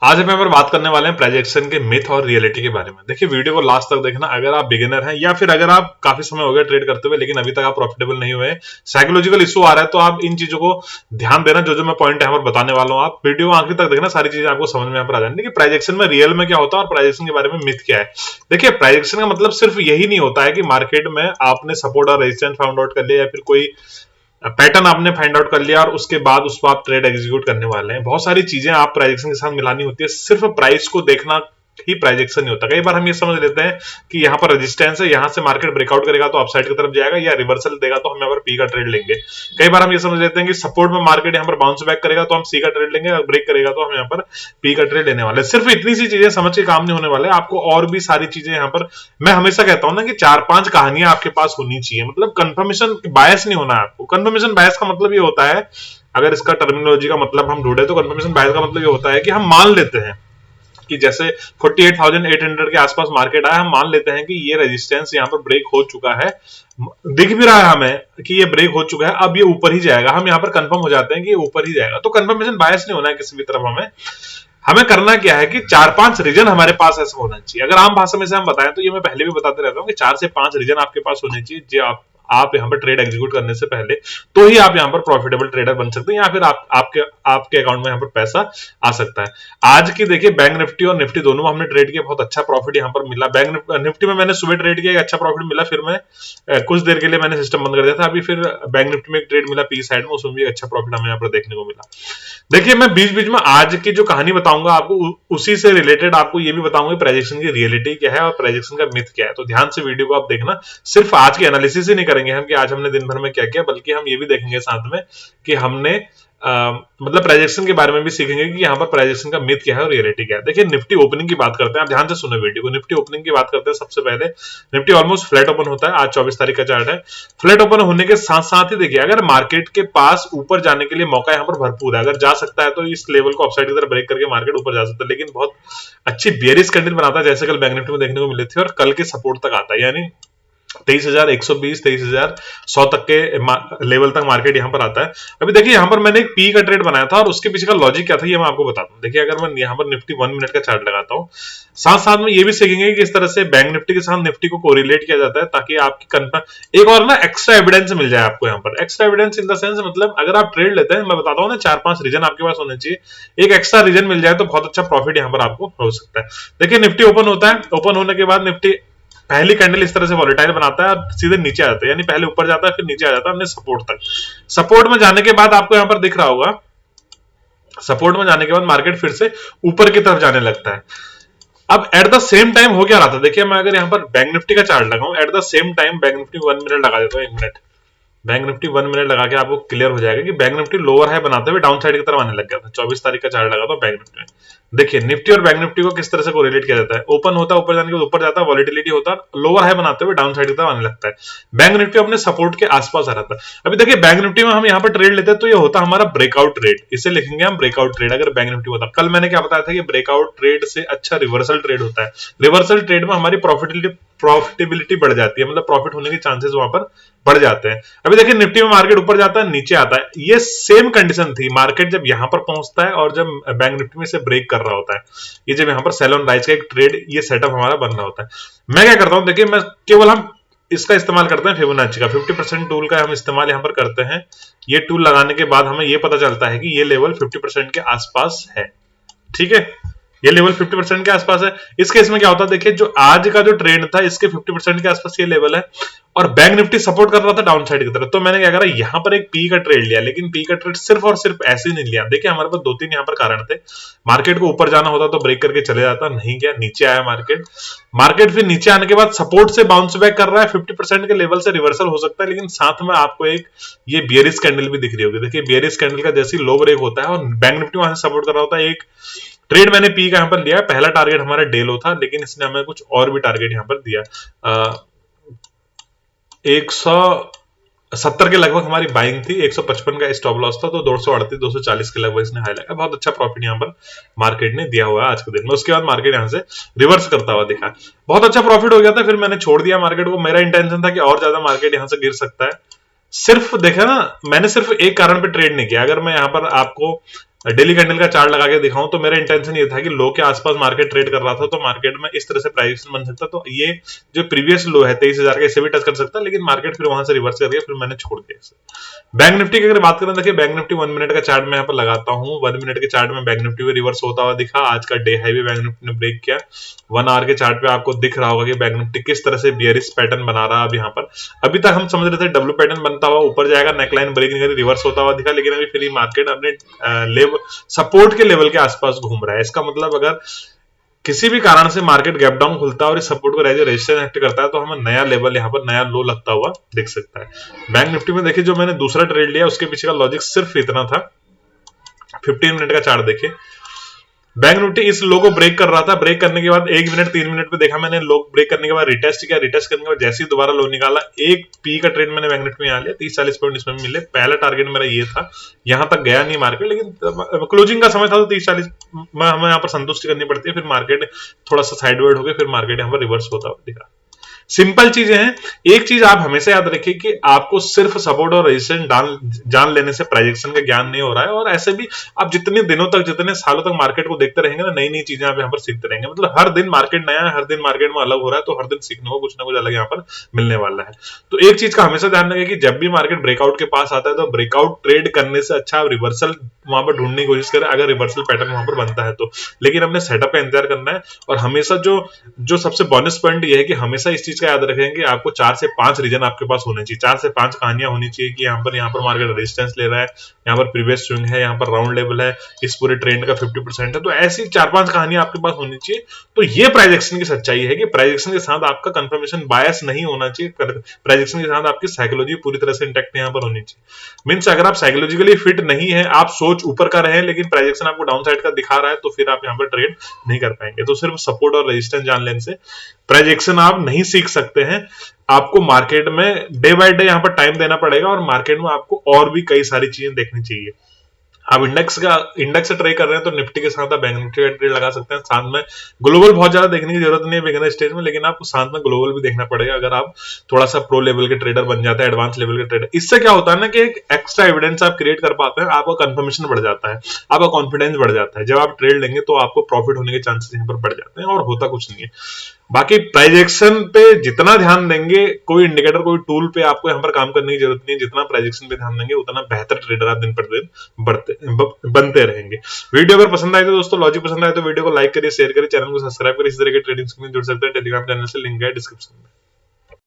आज हम यहाँ पर बात करने वाले हैं प्राइजेक्शन के मिथ और रियलिटी के बारे में। देखिए वीडियो को लास्ट तक देखना। अगर आप बिगिनर हैं या फिर अगर आप काफी समय हो गया ट्रेड करते हुए लेकिन अभी तक आप प्रॉफिटेबल नहीं हुए, साइकोलॉजिकल इशू आ रहा है, तो आप इन चीजों को ध्यान देना। जो जो मैं पॉइंट यहाँ पर बताने वाला हूँ, आप वीडियो को आखिर तक देखना, सारी चीजें आपको समझ में यहाँ पर आ जाएंगी कि प्राइजेक्शन में रियल में क्या होता है और प्राइजेक्शन के बारे में मिथ क्या है। देखिए प्राइजेक्शन का मतलब सिर्फ यही नहीं होता है कि मार्केट में आपने सपोर्ट और रेजिस्टेंस फाउंड आउट कर लिया या फिर कोई पैटर्न आपने फाइंड आउट कर लिया और उसके बाद उस पर आप ट्रेड एग्जीक्यूट करने वाले हैं। बहुत सारी चीजें आप प्राइजेक्शन के साथ मिलानी होती है। सिर्फ प्राइस को देखना ही प्राइजेक्शन नहीं होता। कई बार हम ये समझ लेते हैं कि यहाँ पर रेजिस्टेंस है, यहाँ से मार्केट ब्रेकआउट करेगा तो अपसाइड की तरफ जाएगा, या रिवर्सल देगा तो हम यहाँ पर पी का ट्रेड लेंगे। कई बार हम ये समझ लेते हैं कि सपोर्ट में मार्केट यहाँ पर बाउंस बैक करेगा तो हम सी का ट्रेड लेंगे, और ब्रेक करेगा तो हम यहाँ पर पी का ट्रेड लेने वाले। सिर्फ इतनी सी चीजें समझ के काम नहीं होने वाले, आपको और भी सारी चीजें यहाँ पर, मैं हमेशा कहता हूं ना कि 4-5 कहानियां आपके पास होनी चाहिए। मतलब कंफर्मेशन बायस नहीं होना है आपको। कंफर्मेशन बायस का मतलब ये होता है, अगर इसका टर्मिनोलॉजी का मतलब हम ढूंढे तो कंफर्मेशन बायस का मतलब ये होता है कि हम मान लेते हैं कि जैसे 48,800 के आसपास मार्केट आया, हम मान लेते हैं कि ये रेजिस्टेंस यहाँ पर ब्रेक हो चुका है, दिख भी रहा है हमें कि ये ब्रेक हो चुका है, अब ये ऊपर ही जाएगा। हम यहाँ पर कंफर्म हो जाते हैं कि ये ऊपर ही जाएगा। तो कंफर्मेशन बायस नहीं होना है किसी भी तरफ। हमें करना क्या है कि 4-5 रीजन हमारे पास ऐसा होना चाहिए। अगर आम भाषा में से हम बताएं तो ये मैं पहले भी बताते रहता हूँ कि 4 से 5 रीजन आपके पास होने चाहिए जो आप यहाँ पर ट्रेड एग्जीक्यूट करने से पहले, तो ही आप यहाँ पर प्रॉफिटेबल ट्रेडर बन सकते हैं, या फिर आपके अकाउंट में यहाँ पर पैसा आ सकता है। आज की देखिए बैंक निफ्टी और निफ्टी दोनों हमने ट्रेड किया, बहुत अच्छा प्रॉफिट यहाँ पर मिला। बैंक निफ्टी में मैंने सुबह ट्रेड किया, अच्छा प्रॉफिट मिला, फिर मैं कुछ देर के लिए मैंने सिस्टम बंद कर दिया था। अभी फिर बैंक निफ्टी में एक ट्रेड मिला पी साइड में, उसमें भी अच्छा प्रॉफिट हमें यहाँ पर देखने को मिला। देखिए मैं बीच बीच में आज की जो कहानी बताऊंगा आपको, उसी से रिलेटेड आपको ये भी बताऊंगा प्राइजेक्शन की रियलिटी क्या है और प्राइजेक्शन का मिथ क्या है। तो ध्यान से वीडियो को आप देखना। सिर्फ आज की एनालिसिस ही नहीं करेंगे हम कि आज हमने दिन भर में क्या किया, बल्कि हम ये भी देखेंगे साथ में कि हमने मतलब प्राइजेक्शन के बारे में भी सीखेंगे कि यहाँ पर प्राइजेक्शन का मिथ क्या है और रियलिटी क्या है। देखिए निफ्टी ओपनिंग की बात करते हैं, आप ध्यान से सुनो वीडियो को। निफ्टी ओपनिंग की बात करते हैं। सबसे पहले निफ्टी ऑलमोस्ट फ्लैट ओपन होता है। आज 24 तारीख का चार्ट है। फ्लैट ओपन होने के साथ साथ ही देखिए, अगर मार्केट के पास ऊपर जाने के लिए मौका यहाँ पर भरपूर है, अगर जा सकता है तो इस लेवल को अपसाइड की तरफ ब्रेक करके मार्केट ऊपर जा सकता है, लेकिन बहुत अच्छी बेयरिश कैंडल बनाता है, जैसे कल बैंक निफ्टी में देखने को मिले थे, और कल के सपोर्ट तक आता है, यानी 23,120 23,100 तक के लेवल तक मार्केट यहां पर आता है। अभी देखिए यहां पर मैंने एक पी का ट्रेड बनाया था और उसके पीछे का लॉजिक क्या था ये मैं आपको बताता हूं। देखिए अगर मैं यहां पर निफ्टी 1 मिनट का चार्ट लगाता हूं, साथ साथ में ये भी सीखेंगे कि किस तरह से बैंक निफ्टी के साथ निफ्टी को कोरिलेट किया जाता है, ताकि आपकी कंफर्म एक और ना एक्स्ट्रा एविडेंस मिल जाए आपको। यहाँ पर extra evidence in the sense, मतलब अगर आप ट्रेड लेते हैं, मैं बताता हूँ ना, 4-5 रीजन आपके पास होने चाहिए। एक एक्स्ट्रा रीजन मिल जाए तो बहुत अच्छा प्रॉफिट यहाँ पर आपको हो सकता है। देखिए निफ्टी ओपन होता है, ओपन होने के बाद निफ्टी पहली कैंडल इस तरह से वॉलेटाइल बनाता है और सीधे नीचे आ जाता है, यानी पहले ऊपर जाता है फिर नीचे आ जाता है अपने सपोर्ट तक। सपोर्ट में जाने के बाद आपको यहां पर दिख रहा होगा, सपोर्ट में जाने के बाद मार्केट फिर से ऊपर की तरफ जाने लगता है। अब एट द सेम टाइम हो क्या रहा था, देखिए मैं अगर यहां पर बैंक निफ्टी का चार्ट लगाऊं, at the same time bank Nifty 1 minute लगा देता हूं, 1 मिनट बैंक निफ्टी 1 मिनट लगा के आपको क्लियर हो जाएगा कि बैंक निफ्टी लोअर हाई बनाते हुए डाउन साइड की तरफ आने लग गया था। 24 तारीख का चार्ट लगा था बैंक निफ्टी में। देखिए निफ्टी और बैंक निफ्टी को किस तरह से कोरिलेट किया जाता है, ओपन होता है, ऊपर जाने के बाद ऊपर जाता है, वॉलेटिलिटी होता है, लोअर हाई बनाते हुए डाउन साइड की तरफ आने लगता है। बैंक निफ्टी अपने सपोर्ट के आसपास आ रहा था। अभी देखिए बैंक निफ्टी में हम यहाँ पर ट्रेड लेते हैं तो ये होता है हमारा ब्रेकआउट ट्रेड, इसे लिखेंगे हम ब्रेकआउट ट्रेड। अगर बैंक निफ्टी होता, कल मैंने क्या बताया था कि ब्रेकआउट ट्रेड से अच्छा रिवर्सल ट्रेड होता है। रिवर्सल ट्रेड में हमारी प्रॉफिटेबिलिटी बढ़ जाती है, मतलब प्रॉफिट होने के चांसेस वहां पर बढ़ जाते हैं। अभी देखिए निफ्टी में मार्केट ऊपर जाता है, नीचे आता है, ये सेम कंडीशन थी। मार्केट जब यहां पर पहुंचता है और जब बैंक निफ्टी में से ब्रेक कर रहा होता है, ये जब यहां पर सेल ऑन राइज का एक ट्रेड, ये सेटअप हमारा बन रहा होता है। मैं क्या करता हूं, देखिए मैं केवल हम इसका इस्तेमाल करते हैं, फिबोनाची का 50% टूल का हम इस्तेमाल यहां पर करते हैं। ये टूल लगाने के बाद हमें ये पता चलता है कि ये लेवल 50% के आसपास है। ठीक है, ये लेवल 50% के आसपास है। इस केस में क्या होता है, देखिए जो आज का जो ट्रेंड था इसके 50% के आसपास ये लेवल है, और बैंक निफ्टी सपोर्ट कर रहा था डाउन साइड की तरफ। तो मैंने क्या करा, यहां पर एक पी का ट्रेड लिया, लेकिन पी का ट्रेड सिर्फ और सिर्फ ऐसे ही नहीं लिया। देखिए हमारे पास 2-3 यहाँ पर कारण थे। मार्केट को ऊपर जाना होता तो ब्रेक करके चले जाता, नहीं गया, नीचे आया मार्केट फिर नीचे आने के बाद सपोर्ट से बाउंस बैक कर रहा है, 50% के लेवल से रिवर्सल हो सकता है, लेकिन साथ में आपको एक ये बियरिश कैंडल भी दिख रही होगी। देखिए बियरिश कैंडल का जैसे लो ब्रेक होता है और बैंक निफ्टी वहां से सपोर्ट कर रहा होता है। एक ट्रेड मैंने पी का यहाँ पर लिया, पहला टारगेट हमारा डेलो था, लेकिन इसने हमें कुछ और भी टारगेट यहाँ पर दिया। 170 के लगभग हमारी बाइंग थी, 155 का स्टॉप लॉस था, तो 238 240 के लगभग इसने हाई लगा। बहुत अच्छा प्रॉफिट यहाँ पर मार्केट ने दिया हुआ है आज के दिन में। उसके बाद मार्केट यहाँ से रिवर्स करता हुआ दिखा, बहुत अच्छा प्रॉफिट हो गया था। फिर मैंने छोड़ दिया मार्केट को। मेरा इंटेंशन था कि और ज्यादा मार्केट यहाँ से गिर सकता है। सिर्फ देखा ना, मैंने सिर्फ एक कारण पे ट्रेड नहीं किया। अगर मैं यहाँ पर आपको डेली कैंडल का चार्ट लगा के दिखाऊं तो मेरा इंटेंशन ये था कि लो के आसपास मार्केट ट्रेड कर रहा था, तो मार्केट में इस तरह से प्राइस बन सकता, तो ये जो प्रीवियस लो है 23,000 का, इसे भी टच कर सकता, लेकिन मार्केट फिर वहां से रिवर्स कर गया, फिर मैंने छोड़ दिया इसे। बैंक निफ्टी की अगर बात करें, देखिए बैंक निफ्टी 1 मिनट का चार्ट में यहाँ पर लगाता हूँ। 1 मिनट के चार्ट में बैंक निफ्टी भी रिवर्स होता हुआ दिखा, आज का डे हाई भी बैंक निफ्टी ने ब्रेक किया। 1 आवर के चार्ट पे आपको दिख रहा होगा कि बैंक निफ्टी किस तरह से बियरिश पैटर्न बना रहा है। अब यहाँ पर अभी तक हम समझ रहे थे डब्ल्यू पैटर्न बनता हुआ ऊपर जाएगा, नेकलाइन ब्रेक नहीं करी, रिवर्स होता हुआ दिखा, लेकिन अभी फिर मार्केट अपने लेवल सपोर्ट के लेवल के आसपास घूम रहा है। इसका मतलब अगर किसी भी कारण से मार्केट गैप डाउन खुलता है और इस सपोर्ट को रेजिस्टेंस एक्ट करता है, तो हमें नया लेवल यहाँ पर नया लो लगता हुआ दिख सकता है। बैंक निफ्टी में देखिए, जो मैंने दूसरा ट्रेड लिया उसके पीछे का लॉजिक सिर्फ इतना था। 15 मिनट का चार्ट देखिए, बैंक निफ्टी इस लो को ब्रेक कर रहा था, ब्रेक करने के बाद 1 मिनट 3 मिनट पे देखा मैंने, लो ब्रेक करने के बाद रिटेस्ट किया, रिटेस्ट करने के बाद जैसे ही दोबारा लो निकाला, एक पी का ट्रेड मैंने बैंक निफ्टी में यहाँ लिया, 30-40 पॉइंट इसमें मिले। पहला टारगेट मेरा ये था, यहां तक गया नहीं मार्केट, लेकिन क्लोजिंग का समय था तो 30-40 में हमें यहाँ पर संतुष्टि करनी पड़ती है। फिर मार्केट थोड़ा सा साइडवर्ड हो गया, फिर मार्केट यहाँ पर रिवर्स होता हुआ दिखा। सिंपल चीजें हैं। एक चीज आप हमेशा याद रखिए कि आपको सिर्फ सपोर्ट और रेजिस्टेंस जान लेने से प्राइजेक्शन का ज्ञान नहीं हो रहा है, और ऐसे भी आप जितने दिनों तक, जितने सालों तक मार्केट को देखते रहेंगे ना, नई नई चीजें आप यहाँ पर सीखते रहेंगे। मतलब हर दिन मार्केट नया है, हर दिन मार्केट में अलग हो रहा है, तो हर दिन सीखने को कुछ ना कुछ अलग यहाँ पर मिलने वाला है। तो एक चीज का हमेशा ध्यान रखें कि जब भी मार्केट ब्रेकआउट के पास आता है, तो ब्रेकआउट ट्रेड करने से अच्छा आप रिवर्सल वहां पर ढूंढने की कोशिश करें, अगर रिवर्सल पैटर्न वहां पर बनता है तो। लेकिन अपने सेटअप का इंतजार करना है, और हमेशा जो सबसे बोनस पॉइंट ये है कि हमेशा इस चीज का याद रखें कि आपको 4 से 5 रीजन आपके पास होने चाहिए, 4 से 5 कहानियां होनी चाहिए कि यहाँ पर मार्केट रेजिस्टेंस ले रहा है, यहाँ पर प्रीवियस स्विंग है, यहाँ पर राउंड लेवल है, इस पूरे ट्रेंड का 50% है। तो ऐसी 4-5 कहानियां आपके पास होनी चाहिए। तो ये प्राइजेक्शन की सच्चाई है कि प्राइजेक्शन के साथ आपका कंफर्मेशन बायस नहीं होना चाहिए, प्राइजेक्शन के साथ आपकी साइकोलॉजी पूरी तरह से इंटैक्ट यहाँ पर होनी चाहिए। मीन्स अगर आप साइकोलॉजिकली फिट नहीं है, आप सोच ऊपर का रहे लेकिन प्राइजेक्शन आपको डाउन साइड का दिखा रहा है, तो फिर आप यहाँ पर ट्रेड नहीं कर पाएंगे। तो सिर्फ सपोर्ट और रेजिस्टेंस जान लेने से प्राइजेक्शन आप नहीं सीख सकते हैं। आपको मार्केट में डे बाय डे यहाँ पर टाइम देना पड़ेगा, और मार्केट में आपको और भी कई सारी चीजें देखनी चाहिए। आप इंडेक्स से ट्रेड कर रहे हैं तो निफ्टी के साथ आप बैंक निफ्टी का ट्रेड लगा सकते हैं। साथ में ग्लोबल बहुत ज्यादा देखने की जरूरत नहीं है बिगिनर स्टेज में, लेकिन आपको साथ में ग्लोबल भी देखना पड़ेगा अगर आप थोड़ा सा प्रो लेवल के ट्रेडर बन जाते हैं, एडवांस लेवल के ट्रेडर। इससे क्या होता है ना कि एक एक्स्ट्रा एविडेंस आप क्रिएट कर पाते हैं, आपका कंफर्मेशन बढ़ जाता है, आपका कॉन्फिडेंस बढ़ जाता है। जब आप ट्रेड लेंगे तो आपको प्रॉफिट होने के चांसेस यहाँ पर बढ़ जाते हैं, और होता कुछ नहीं है। बाकी प्राइजेक्शन पे जितना ध्यान देंगे, कोई इंडिकेटर, कोई टूल पे आपको यहाँ पर काम करने की जरूरत नहीं है। जितना प्राइजेक्शन पे ध्यान देंगे उतना बेहतर ट्रेडर आप दिन पर दिन बनते रहेंगे। वीडियो अगर पसंद आए तो दोस्तों, लॉजिक पसंद आए तो वीडियो को लाइक करिए, शेयर करिए, चैनल को सब्सक्राइब करिए। इस तरह के ट्रेडिंग से जुड़ सकते हैं टेलीग्राम चैनल से, लिंक है डिस्क्रिप्शन में।